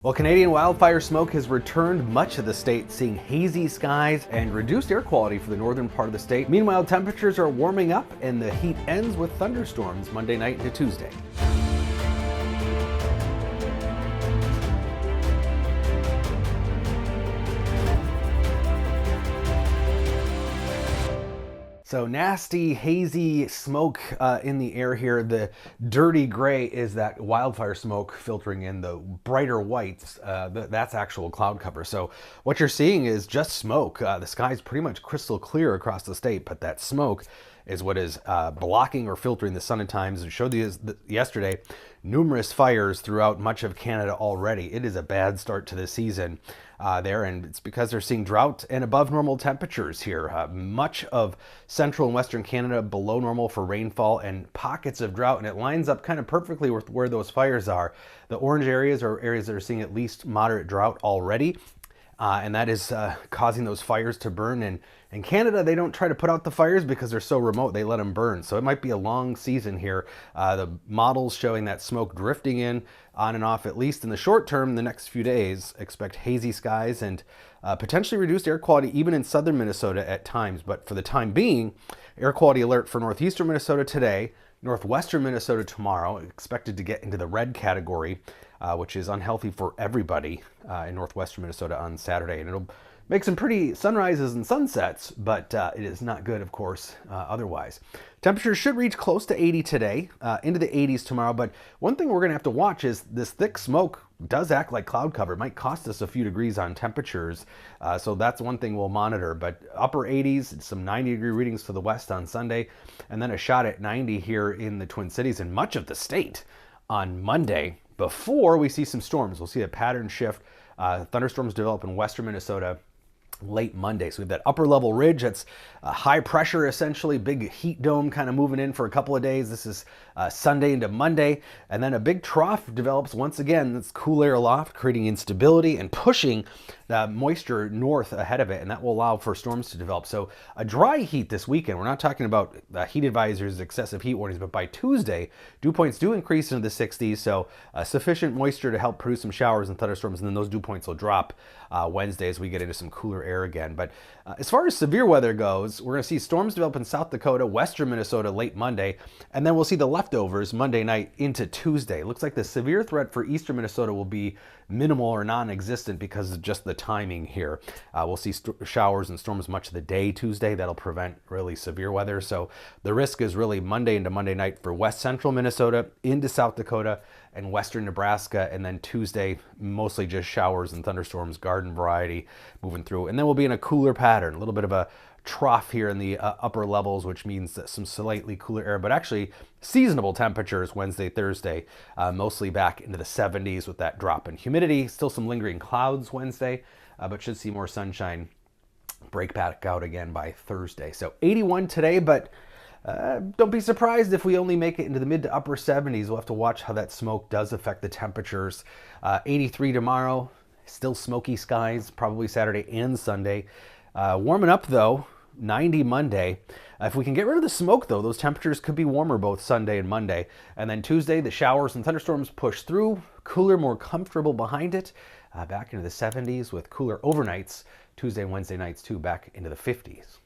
Well, Canadian wildfire smoke has returned much of the state, seeing hazy skies and reduced air quality for the northern part of the state. Meanwhile, temperatures are warming up and the heat ends with thunderstorms Monday night into Tuesday. So nasty, hazy smoke in the air here. The dirty gray is that wildfire smoke filtering in. The brighter whites, that's actual cloud cover. So what you're seeing is just smoke. The sky's pretty much crystal clear across the state, but that smoke is what is blocking or filtering the sun at times. It showed you yesterday numerous fires throughout much of Canada already. It is a bad start to the season there, and it's because they're seeing drought and above normal temperatures here. Much of central and western Canada below normal for rainfall and pockets of drought, and it lines up kind of perfectly with where those fires are. The orange areas are areas that are seeing at least moderate drought already. And that is causing those fires to burn. And in Canada, they don't try to put out the fires because they're so remote. They let them burn. So it might be a long season here. The models showing that smoke drifting in on and off, at least in the short term, the next few days. Expect hazy skies and potentially reduced air quality even in southern Minnesota at times. But for the time being, air quality alert for northeastern Minnesota today, northwestern Minnesota tomorrow, expected to get into the red category, which is unhealthy for everybody in northwestern Minnesota on Saturday. And it'll make some pretty sunrises and sunsets, but it is not good, of course, otherwise. Temperatures should reach close to 80 today, into the 80s tomorrow. But one thing we're going to have to watch is this thick smoke does act like cloud cover. It might cost us a few degrees on temperatures. So that's one thing we'll monitor. But upper 80s, some 90-degree readings to the west on Sunday, and then a shot at 90 here in the Twin Cities and much of the state on Monday, before we see some storms. We'll see a pattern shift. Thunderstorms develop in western Minnesota late Monday. So we have that upper level ridge that's high pressure, essentially, big heat dome kind of moving in for a couple of days. This is Sunday into Monday. And then a big trough develops once again. That's cool air aloft, creating instability and pushing the moisture north ahead of it. And that will allow for storms to develop. So a dry heat this weekend. We're not talking about heat advisories, excessive heat warnings, but by Tuesday, dew points do increase into the 60s. So sufficient moisture to help produce some showers and thunderstorms. And then those dew points will drop Wednesday as we get into some cooler air again. But as far as severe weather goes, we're going to see storms develop in South Dakota, western Minnesota late Monday, and then we'll see the leftovers Monday night into Tuesday. It looks like the severe threat for eastern Minnesota will be minimal or non-existent because of just the timing here. We'll see showers and storms much of the day Tuesday. That'll prevent really severe weather. So the risk is really Monday into Monday night for west central Minnesota, into South Dakota and western Nebraska, and then Tuesday mostly just showers and thunderstorms, garden variety moving through. And then we'll be in a cooler pattern, a little bit of a trough here in the upper levels, which means that some slightly cooler air, but actually seasonable temperatures Wednesday, Thursday, mostly back into the 70s with that drop in humidity. Still some lingering clouds Wednesday, but should see more sunshine break back out again by Thursday. So 81 today, but don't be surprised if we only make it into the mid to upper 70s. We'll have to watch how that smoke does affect the temperatures. 83 tomorrow, still smoky skies, probably Saturday and Sunday. Warming up though, 90 Monday. If we can get rid of the smoke though, those temperatures could be warmer both Sunday and Monday. And then Tuesday, the showers and thunderstorms push through, cooler, more comfortable behind it, back into the 70s with cooler overnights. Tuesday and Wednesday nights too, back into the 50s.